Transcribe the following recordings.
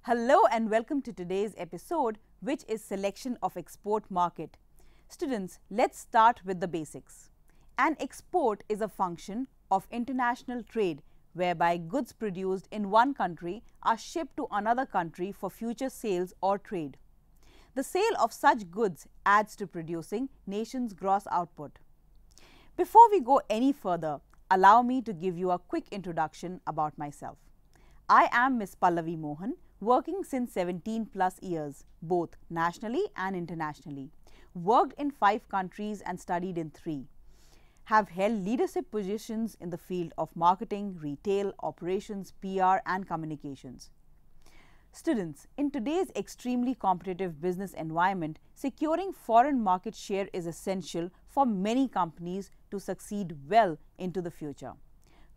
Hello and welcome to today's episode, which is Selection of Export Market. Students, let's start with the basics. An export is a function of international trade whereby goods produced in one country are shipped to another country for future sales or trade. The sale of such goods adds to producing nation's gross output. Before we go any further, allow me to give you a quick introduction about myself. I am Ms. Pallavi Mohan, working since 17 plus years, both nationally and internationally. Worked in 5 countries and studied in 3. Have held leadership positions in the field of marketing, retail, operations, PR and communications. Students, in today's extremely competitive business environment, securing foreign market share is essential for many companies to succeed well into the future.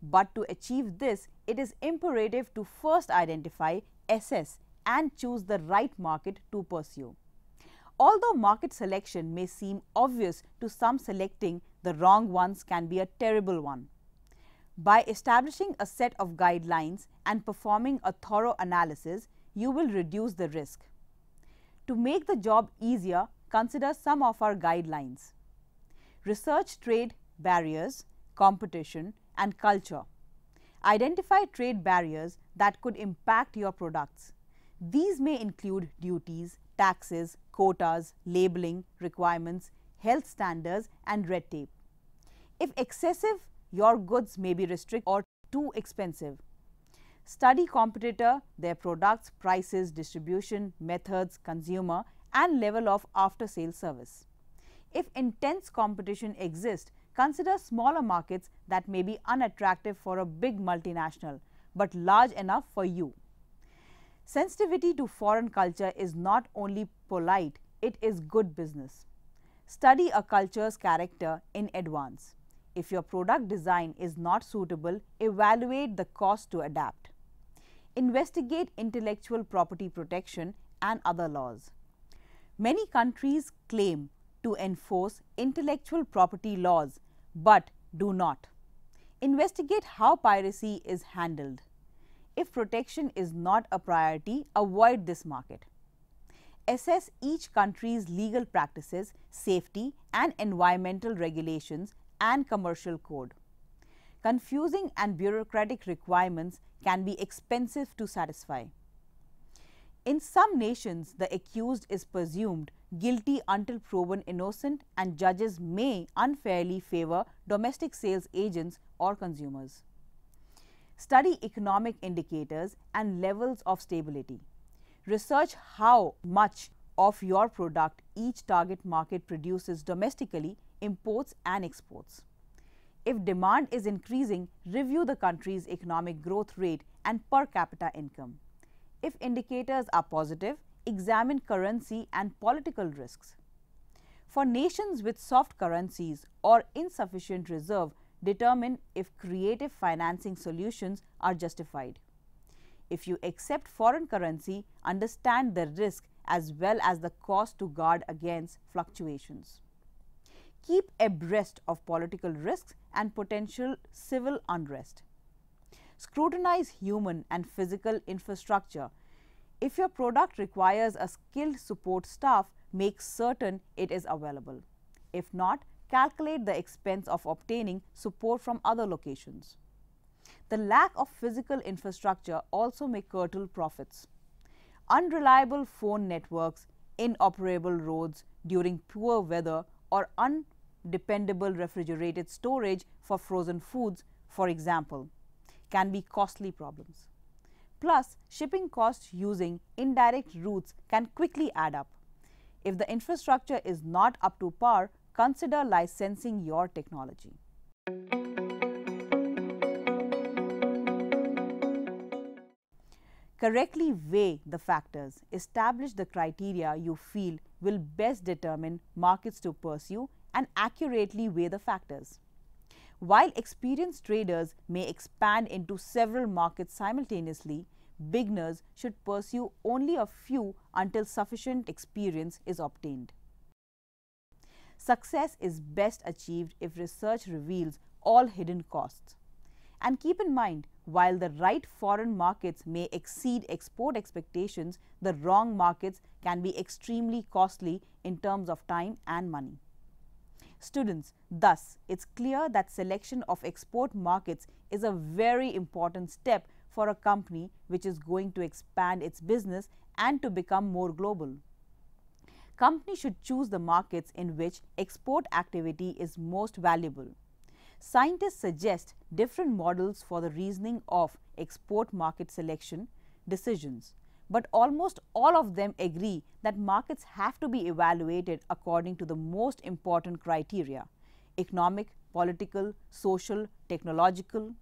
But to achieve this, it is imperative to first identify, assess and choose the right market to pursue. Although market selection may seem obvious to some, selecting the wrong ones can be a terrible one. By establishing a set of guidelines and performing a thorough analysis, you will reduce the risk. To make the job easier, consider some of our guidelines. Research trade barriers, competition and culture. Identify trade barriers that could impact your products. These may include duties, taxes, quotas, labeling requirements, health standards and red tape. If excessive, your goods may be restricted or too expensive. Study competitor, their products, prices, distribution, methods, consumer and level of after-sale service. If intense competition exists, consider smaller markets that may be unattractive for a big multinational, but large enough for you. Sensitivity to foreign culture is not only polite, it is good business. Study a culture's character in advance. If your product design is not suitable, evaluate the cost to adapt. Investigate intellectual property protection and other laws. Many countries claim to enforce intellectual property laws, but do not. Investigate how piracy is handled. If protection is not a priority, avoid this market. Assess each country's legal practices, safety and environmental regulations and commercial code. Confusing and bureaucratic requirements can be expensive to satisfy. In some nations, the accused is presumed guilty until proven innocent, and judges may unfairly favor domestic sales agents or consumers. Study economic indicators and levels of stability. Research how much of your product each target market produces domestically, imports and exports. If demand is increasing, review the country's economic growth rate and per capita income. If indicators are positive, examine currency and political risks. For nations with soft currencies or insufficient reserve, determine if creative financing solutions are justified. If you accept foreign currency, understand the risk as well as the cost to guard against fluctuations. Keep abreast of political risks and potential civil unrest. Scrutinize human and physical infrastructure. If your product requires a skilled support staff, make certain it is available. If not, calculate the expense of obtaining support from other locations. The lack of physical infrastructure also may curtail profits. Unreliable phone networks, inoperable roads during poor weather, or undependable refrigerated storage for frozen foods, for example, can be costly problems. Plus, shipping costs using indirect routes can quickly add up. If the infrastructure is not up to par, consider licensing your technology. Correctly weigh the factors. Establish the criteria you feel will best determine markets to pursue and accurately weigh the factors. While experienced traders may expand into several markets simultaneously, beginners should pursue only a few until sufficient experience is obtained. Success is best achieved if research reveals all hidden costs. And keep in mind, while the right foreign markets may exceed export expectations, the wrong markets can be extremely costly in terms of time and money. Students, thus, it's clear that selection of export markets is a very important step for a company which is going to expand its business and to become more global. Companies should choose the markets in which export activity is most valuable. Scientists suggest different models for the reasoning of export market selection decisions, but almost all of them agree that markets have to be evaluated according to the most important criteria: economic, political, social, technological.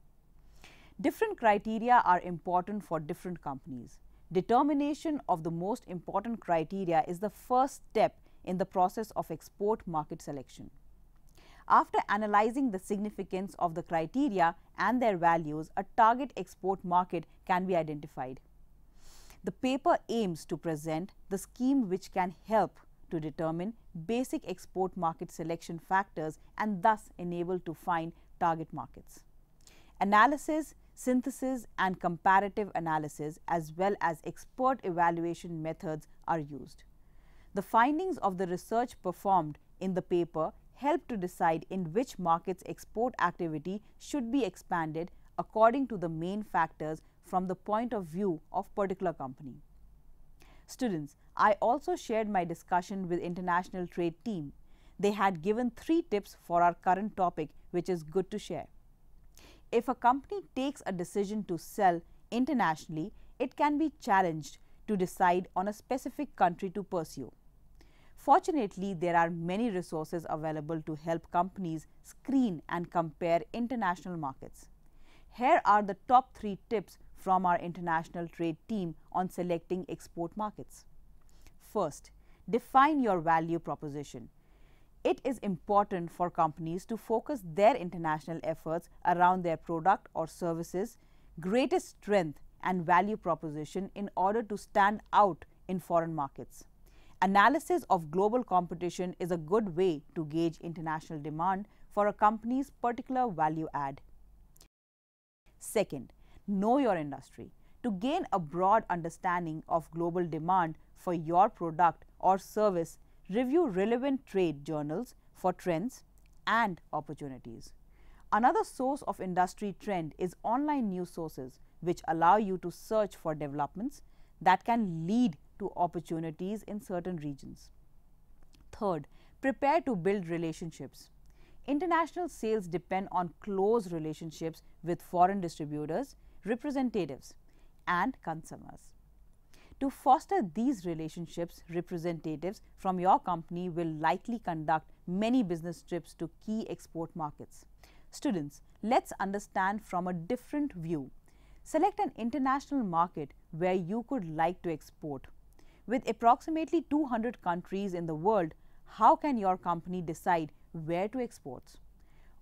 Different criteria are important for different companies. Determination of the most important criteria is the first step in the process of export market selection. After analyzing the significance of the criteria and their values, a target export market can be identified. The paper aims to present the scheme which can help to determine basic export market selection factors and thus enable to find target markets. Analysis, synthesis and comparative analysis as well as expert evaluation methods are used. The findings of the research performed in the paper help to decide in which markets export activity should be expanded according to the main factors from the point of view of particular company. Students, I also shared my discussion with international trade team. They had given 3 tips for our current topic, which is good to share. If a company takes a decision to sell internationally, it can be challenged to decide on a specific country to pursue. Fortunately, there are many resources available to help companies screen and compare international markets. Here are the top 3 tips from our international trade team on selecting export markets. First, define your value proposition. It is important for companies to focus their international efforts around their product or services' greatest strength and value proposition in order to stand out in foreign markets. Analysis of global competition is a good way to gauge international demand for a company's particular value add. Second, know your industry. To gain a broad understanding of global demand for your product or service, review relevant trade journals for trends and opportunities. Another source of industry trend is online news sources, which allow you to search for developments that can lead to opportunities in certain regions. Third, prepare to build relationships. International sales depend on close relationships with foreign distributors, representatives, and consumers. To foster these relationships, representatives from your company will likely conduct many business trips to key export markets. Students, let's understand from a different view. Select an international market where you could like to export. With approximately 200 countries in the world, how can your company decide where to export?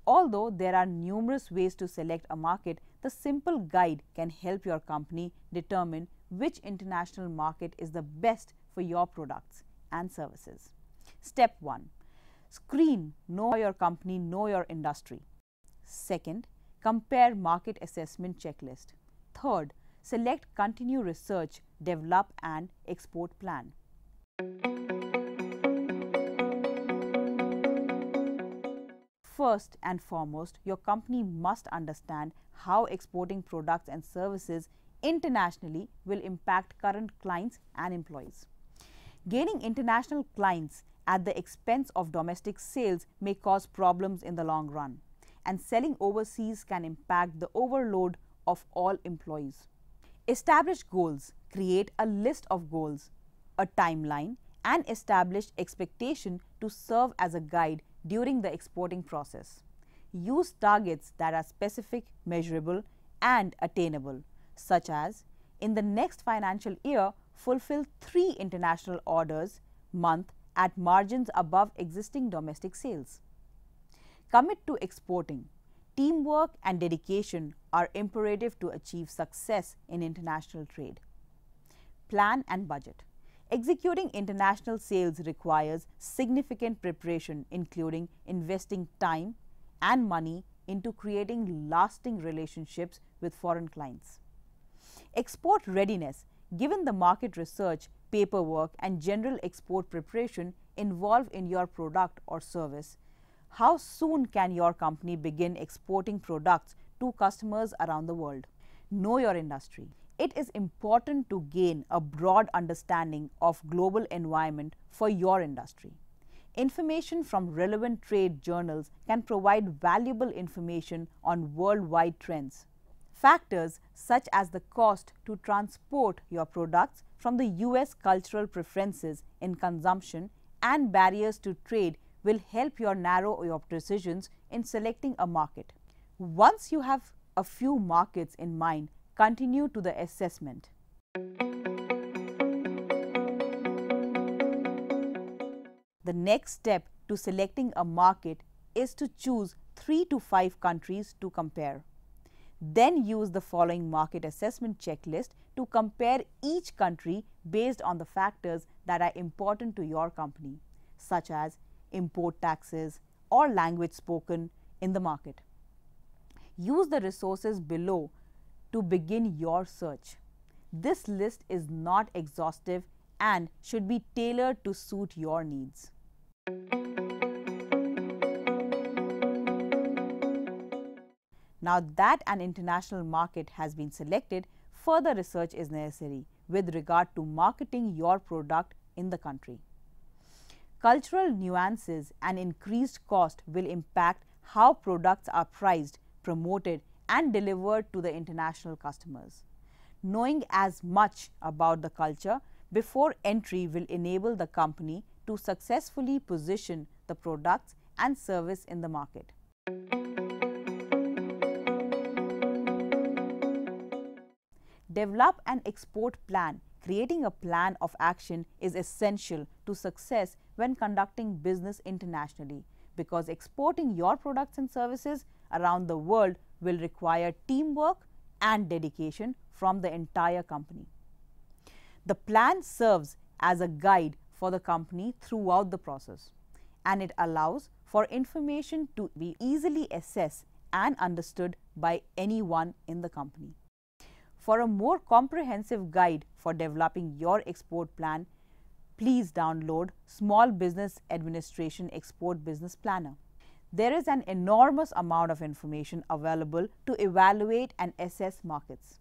Although there are numerous ways to select a market, the simple guide can help your company determine which international market is the best for your products and services. Step 1. Screen, know your company, know your industry. Second, compare market assessment checklist. Third, select continue research, develop and export plan. First and foremost, your company must understand how exporting products and services internationally will impact current clients and employees. Gaining international clients at the expense of domestic sales may cause problems in the long run, and selling overseas can impact the overload of all employees. Establish goals. Create a list of goals, a timeline, and establish expectation to serve as a guide during the exporting process. Use targets that are specific, measurable, and attainable, such as In the next financial year, fulfill 3 international orders month at margins above existing domestic sales. Commit to exporting. Teamwork and dedication are imperative to achieve success in international trade. Plan and budget. Executing international sales requires significant preparation, including investing time and money into creating lasting relationships with foreign clients. Export readiness. Given the market research, paperwork, and general export preparation involved in your product or service, how soon can your company begin exporting products to customers around the world? Know your industry. It is important to gain a broad understanding of global environment for your industry. Information from relevant trade journals can provide valuable information on worldwide trends. Factors such as the cost to transport your products from the US, cultural preferences in consumption, and barriers to trade will help you narrow your decisions in selecting a market. Once you have a few markets in mind, continue to the assessment. The next step to selecting a market is to choose 3 to 5 countries to compare. Then use the following market assessment checklist to compare each country based on the factors that are important to your company, such as import taxes or language spoken in the market. Use the resources below to begin your search. This list is not exhaustive and should be tailored to suit your needs. Now that an international market has been selected, further research is necessary with regard to marketing your product in the country. Cultural nuances and increased cost will impact how products are priced, promoted, and delivered to the international customers. Knowing as much about the culture before entry will enable the company to successfully position the products and service in the market. Develop an export plan. Creating a plan of action is essential to success when conducting business internationally, because exporting your products and services around the world will require teamwork and dedication from the entire company. The plan serves as a guide for the company throughout the process, and it allows for information to be easily assessed and understood by anyone in the company. For a more comprehensive guide for developing your export plan, please download Small Business Administration Export Business Planner. There is an enormous amount of information available to evaluate and assess markets.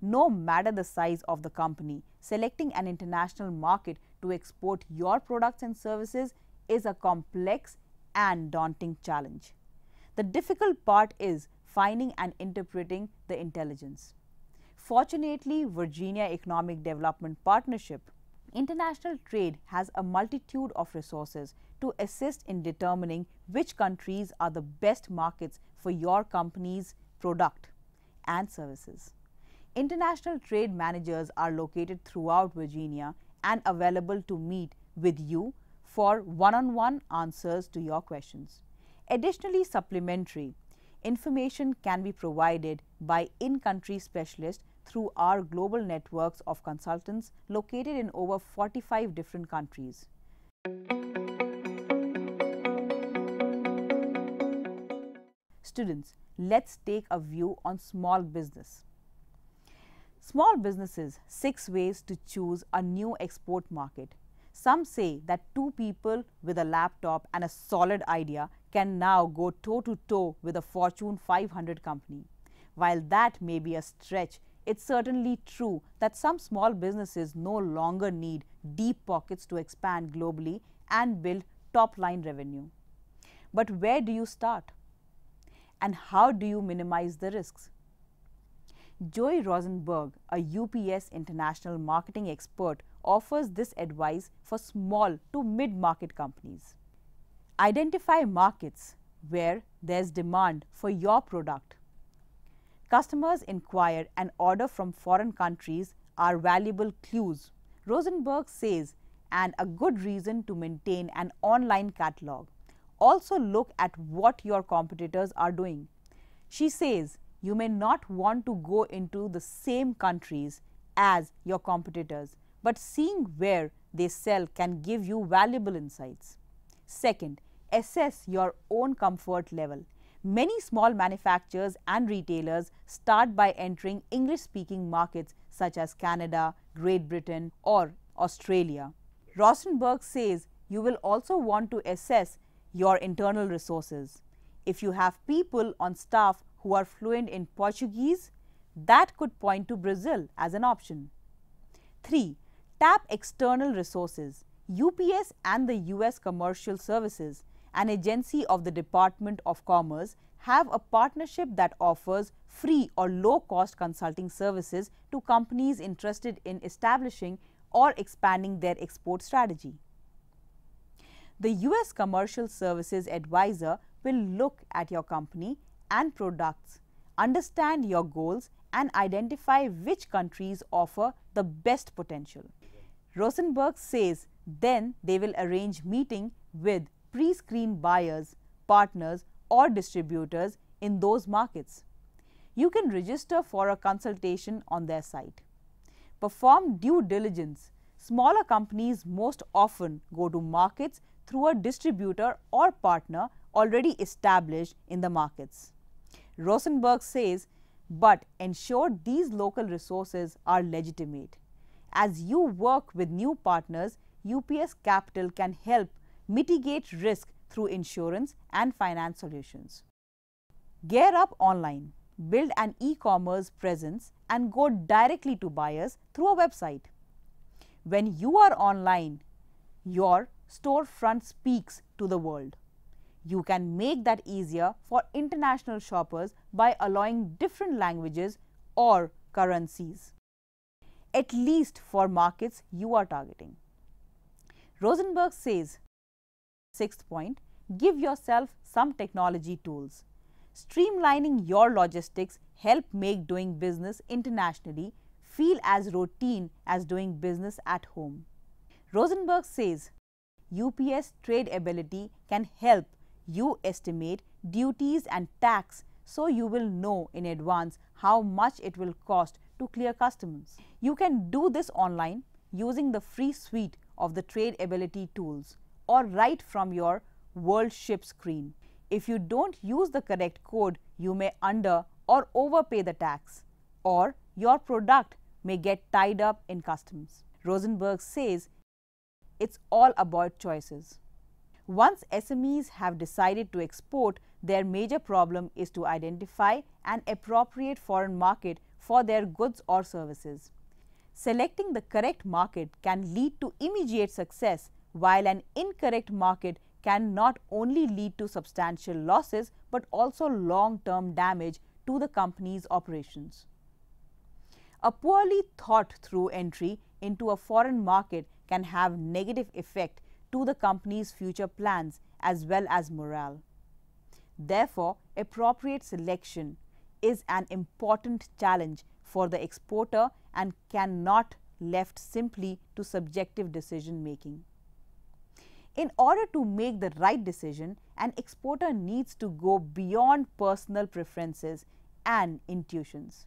No matter the size of the company, selecting an international market to export your products and services is a complex and daunting challenge. The difficult part is finding and interpreting the intelligence. Fortunately, Virginia Economic Development Partnership International Trade has a multitude of resources to assist in determining which countries are the best markets for your company's product and services. International trade managers are located throughout Virginia and available to meet with you for one-on-one answers to your questions. Additionally, supplementary information can be provided by in-country specialists through our global networks of consultants located in over 45 different countries. Students, let's take a view on small business. Small businesses, 6 ways to choose a new export market. Some say that 2 people with a laptop and a solid idea can now go toe-to-toe with a Fortune 500 company. While that may be a stretch, it's certainly true that some small businesses no longer need deep pockets to expand globally and build top-line revenue. But where do you start? And how do you minimize the risks? Joey Rosenberg, a UPS international marketing expert, offers this advice for small to mid-market companies. Identify markets where there's demand for your product. Customers inquire and order from foreign countries are valuable clues, Rosenberg says, and a good reason to maintain an online catalog. Also look at what your competitors are doing. She says you may not want to go into the same countries as your competitors, but seeing where they sell can give you valuable insights. Second, assess your own comfort level. Many small manufacturers and retailers start by entering English-speaking markets such as Canada, Great Britain, or Australia. Rosenberg says you will also want to assess your internal resources. If you have people on staff who are fluent in Portuguese, that could point to Brazil as an option. 3. Tap external resources. UPS and the US Commercial Services, an agency of the Department of Commerce, have a partnership that offers free or low-cost consulting services to companies interested in establishing or expanding their export strategy. The US Commercial Services advisor will look at your company and products, understand your goals, and identify which countries offer the best potential. Rosenberg says then they will arrange meeting with pre-screened buyers, partners, or distributors in those markets. You can register for a consultation on their site. Perform due diligence. Smaller companies most often go to markets through a distributor or partner already established in the markets. Rosenberg says, but ensure these local resources are legitimate. As you work with new partners, UPS Capital can help mitigate risk through insurance and finance solutions. Gear up online. Build an e-commerce presence and go directly to buyers through a website. When you are online, your storefront speaks to the world. You can make that easier for international shoppers by allowing different languages or currencies, at least for markets you are targeting. Rosenberg says, 6th point, give yourself some technology tools. Streamlining your logistics help make doing business internationally feel as routine as doing business at home. Rosenberg says, UPS Tradeability can help you estimate duties and tax so you will know in advance how much it will cost to clear customs. You can do this online using the free suite of the Tradeability tools or right from your World Ship screen. If you don't use the correct code, you may under or overpay the tax, or your product may get tied up in customs. Rosenberg says it's all about choices. Once SMEs have decided to export, their major problem is to identify an appropriate foreign market for their goods or services. Selecting the correct market can lead to immediate success, while an incorrect market can not only lead to substantial losses but also long-term damage to the company's operations. A poorly thought-through entry into a foreign market can have negative effect to the company's future plans as well as morale. Therefore, appropriate selection is an important challenge for the exporter and cannot left simply to subjective decision making. In order to make the right decision, an exporter needs to go beyond personal preferences and intuitions.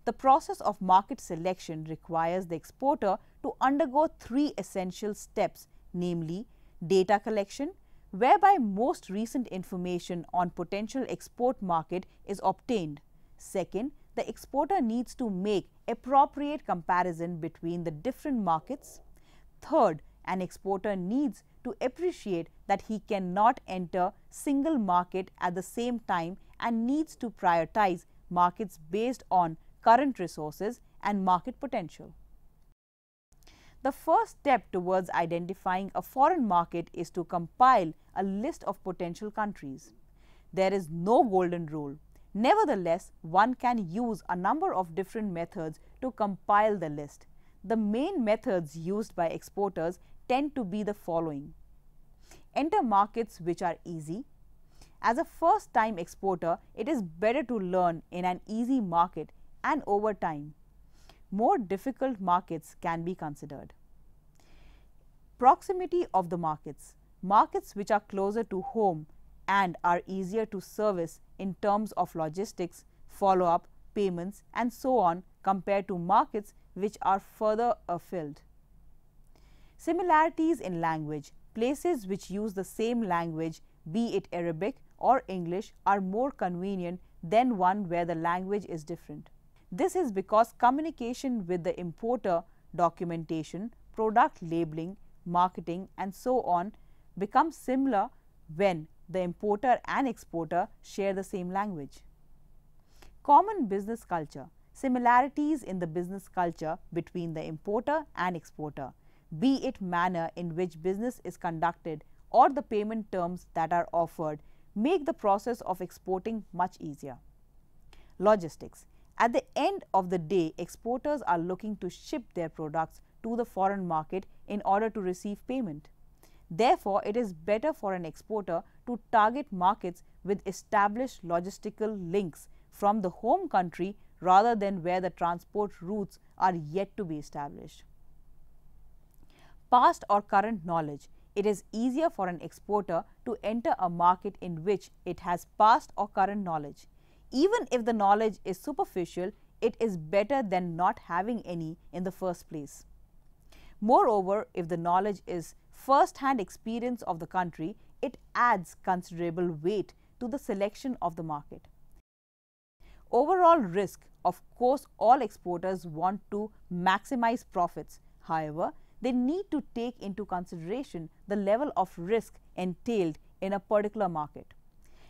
The process of market selection requires the exporter to undergo 3 essential steps, namely data collection, whereby most recent information on potential export market is obtained. Second, the exporter needs to make appropriate comparison between the different markets. Third, an exporter needs to appreciate that he cannot enter single market at the same time and needs to prioritize markets based on current resources and market potential. The first step towards identifying a foreign market is to compile a list of potential countries. There is no golden rule. Nevertheless, one can use a number of different methods to compile the list. The main methods used by exporters tend to be the following. Enter markets which are easy. As a first-time exporter, it is better to learn in an easy market, and over time, more difficult markets can be considered. Proximity of the markets. Markets which are closer to home and are easier to service in terms of logistics, follow-up, payments, and so on compared to markets which are further afield. Similarities in language. Places which use the same language, be it Arabic or English, are more convenient than one where the language is different. This is because communication with the importer, documentation, product labeling, marketing, and so on becomes similar when the importer and exporter share the same language. Common business culture. Similarities in the business culture between the importer and exporter, be it manner in which business is conducted or the payment terms that are offered, make the process of exporting much easier. Logistics. At the end of the day, exporters are looking to ship their products to the foreign market in order to receive payment. Therefore, it is better for an exporter to target markets with established logistical links from the home country rather than where the transport routes are yet to be established. Past or current knowledge. It is easier for an exporter to enter a market in which it has past or current knowledge. Even if the knowledge is superficial, it is better than not having any in the first place. Moreover, if the knowledge is first-hand experience of the country, it adds considerable weight to the selection of the market. Overall risk. Of course, all exporters want to maximize profits. However, they need to take into consideration the level of risk entailed in a particular market.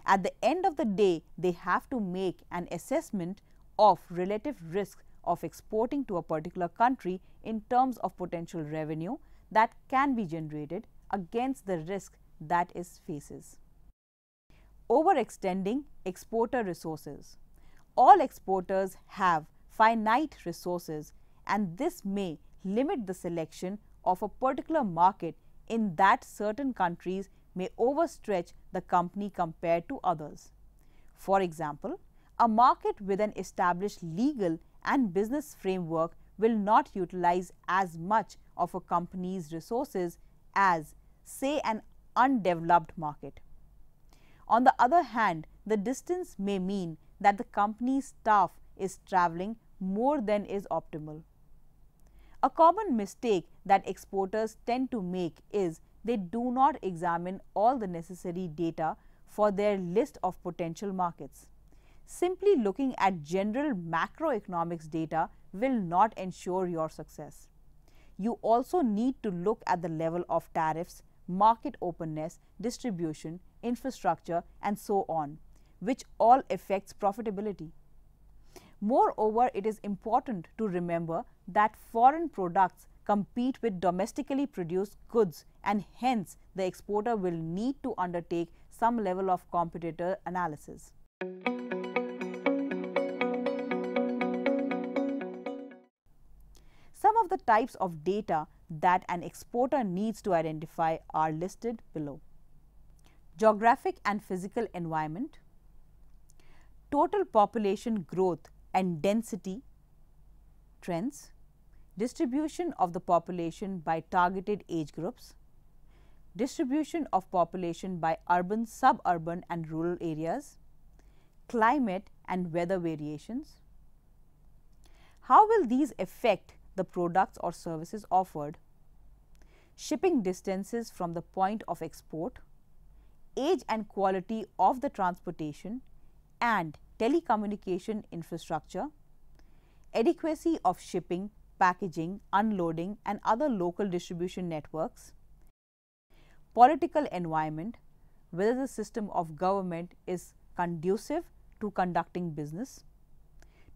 At the end of the day, they have to make an assessment of relative risk of exporting to a particular country in terms of potential revenue that can be generated against the risk that it faces. Overextending exporter resources. All exporters have finite resources, and this may limit the selection of a particular market in that certain countries may overstretch the company compared to others. For example, a market with an established legal and business framework will not utilize as much of a company's resources as, say, an undeveloped market. On the other hand, the distance may mean that the company's staff is traveling more than is optimal. A common mistake that exporters tend to make is they do not examine all the necessary data for their list of potential markets. Simply looking at general macroeconomics data will not ensure your success. You also need to look at the level of tariffs, market openness, distribution, infrastructure, and so on, which all affects profitability. Moreover, it is important to remember that foreign products compete with domestically produced goods, and hence the exporter will need to undertake some level of competitor analysis. Some of the types of data that an exporter needs to identify are listed below. Geographic and physical environment, total population growth and density trends, distribution of the population by targeted age groups, distribution of population by urban, suburban and rural areas, climate and weather variations. How will these affect the products or services offered? Shipping distances from the point of export, age and quality of the transportation and telecommunication infrastructure, adequacy of shipping, packaging, unloading and other local distribution networks, political environment, whether the system of government is conducive to conducting business,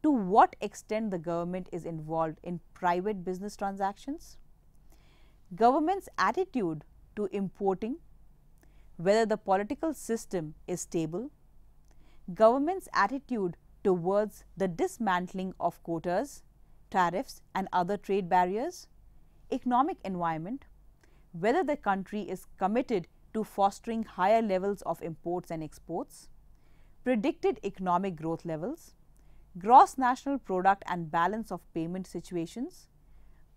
to what extent the government is involved in private business transactions, government's attitude to importing, whether the political system is stable, government's attitude towards the dismantling of quotas, tariffs and other trade barriers, economic environment, whether the country is committed to fostering higher levels of imports and exports, predicted economic growth levels, gross national product and balance of payment situations,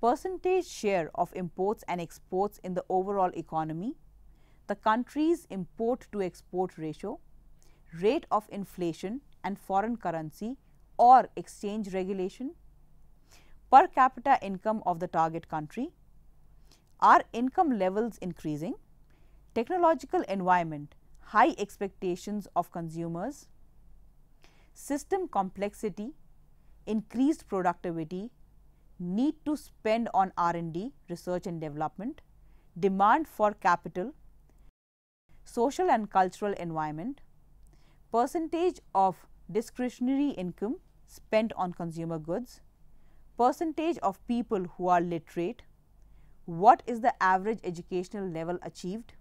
percentage share of imports and exports in the overall economy, the country's import to export ratio, rate of inflation and foreign currency or exchange regulation, per capita income of the target country, are income levels increasing, technological environment, high expectations of consumers, system complexity, increased productivity, need to spend on R&D, research and development, demand for capital, social and cultural environment, percentage of discretionary income spent on consumer goods, percentage of people who are literate, what is the average educational level achieved,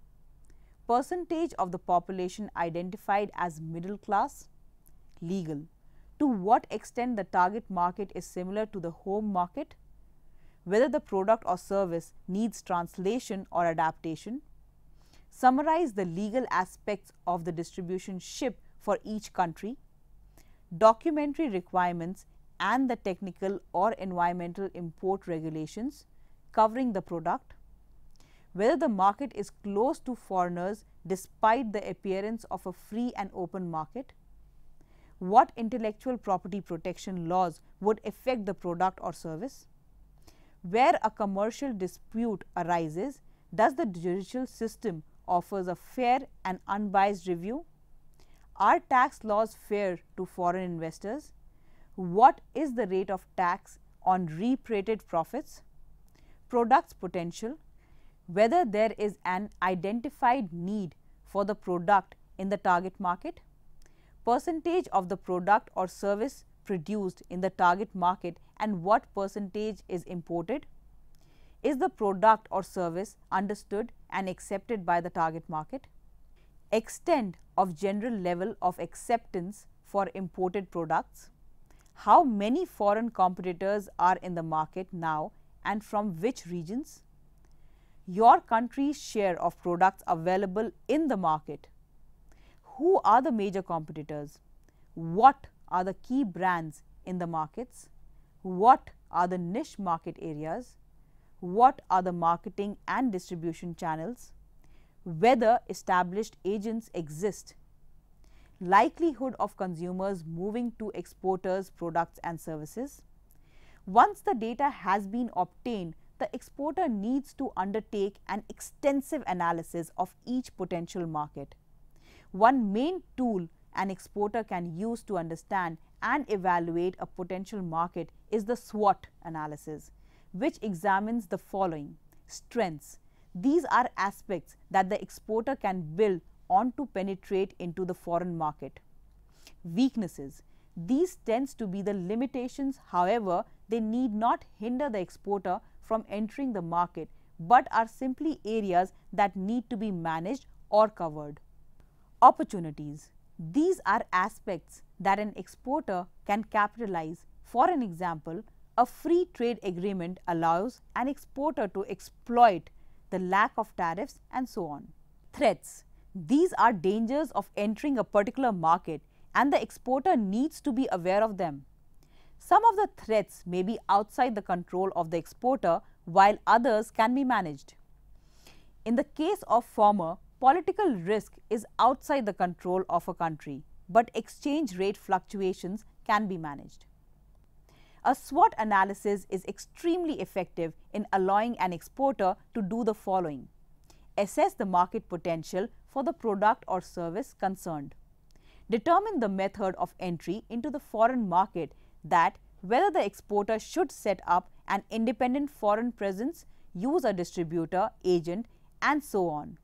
percentage of the population identified as middle class, legal, to what extent the target market is similar to the home market, whether the product or service needs translation or adaptation, summarize the legal aspects of the distribution ship for each country, documentary requirements and the technical or environmental import regulations covering the product, whether the market is closed to foreigners despite the appearance of a free and open market, what intellectual property protection laws would affect the product or service, where a commercial dispute arises, does the judicial system offers a fair and unbiased review, are tax laws fair to foreign investors, what is the rate of tax on repatriated profits, products potential, whether there is an identified need for the product in the target market, percentage of the product or service produced in the target market and what percentage is imported, is the product or service understood and accepted by the target market, extent of general level of acceptance for imported products, how many foreign competitors are in the market now and from which regions, your country's share of products available in the market, who are the major competitors, what are the key brands in the markets, what are the niche market areas, what are the marketing and distribution channels, whether established agents exist, likelihood of consumers moving to exporters' products and services. Once the data has been obtained, the exporter needs to undertake an extensive analysis of each potential market. One main tool an exporter can use to understand and evaluate a potential market is the SWOT analysis, which examines the following: strengths. These are aspects that the exporter can build on to penetrate into the foreign market. Weaknesses. These tends to be the limitations, however, they need not hinder the exporter from entering the market, but are simply areas that need to be managed or covered. Opportunities. These are aspects that an exporter can capitalize. For an example, a free trade agreement allows an exporter to exploit the lack of tariffs and so on. Threats. These are dangers of entering a particular market and the exporter needs to be aware of them. Some of the threats may be outside the control of the exporter while others can be managed. In the case of former, political risk is outside the control of a country, but exchange rate fluctuations can be managed. A SWOT analysis is extremely effective in allowing an exporter to do the following: assess the market potential for the product or service concerned, determine the method of entry into the foreign market, that whether the exporter should set up an independent foreign presence, use a distributor, agent, and so on.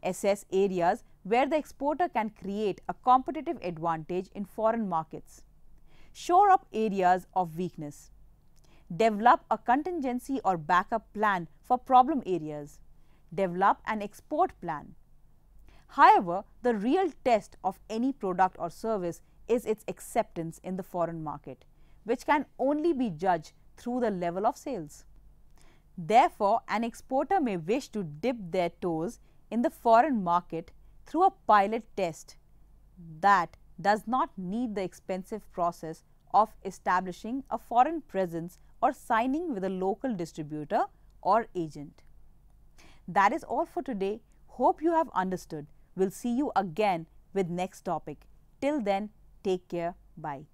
Assess areas where the exporter can create a competitive advantage in foreign markets. Shore up areas of weakness. Develop a contingency or backup plan for problem areas. Develop an export plan. However, the real test of any product or service is its acceptance in the foreign market, which can only be judged through the level of sales. Therefore, an exporter may wish to dip their toes in the foreign market through a pilot test that does not need the expensive process of establishing a foreign presence or signing with a local distributor or agent. That is all for today. Hope you have understood. We'll see you again with next topic. Till then, take care. Bye.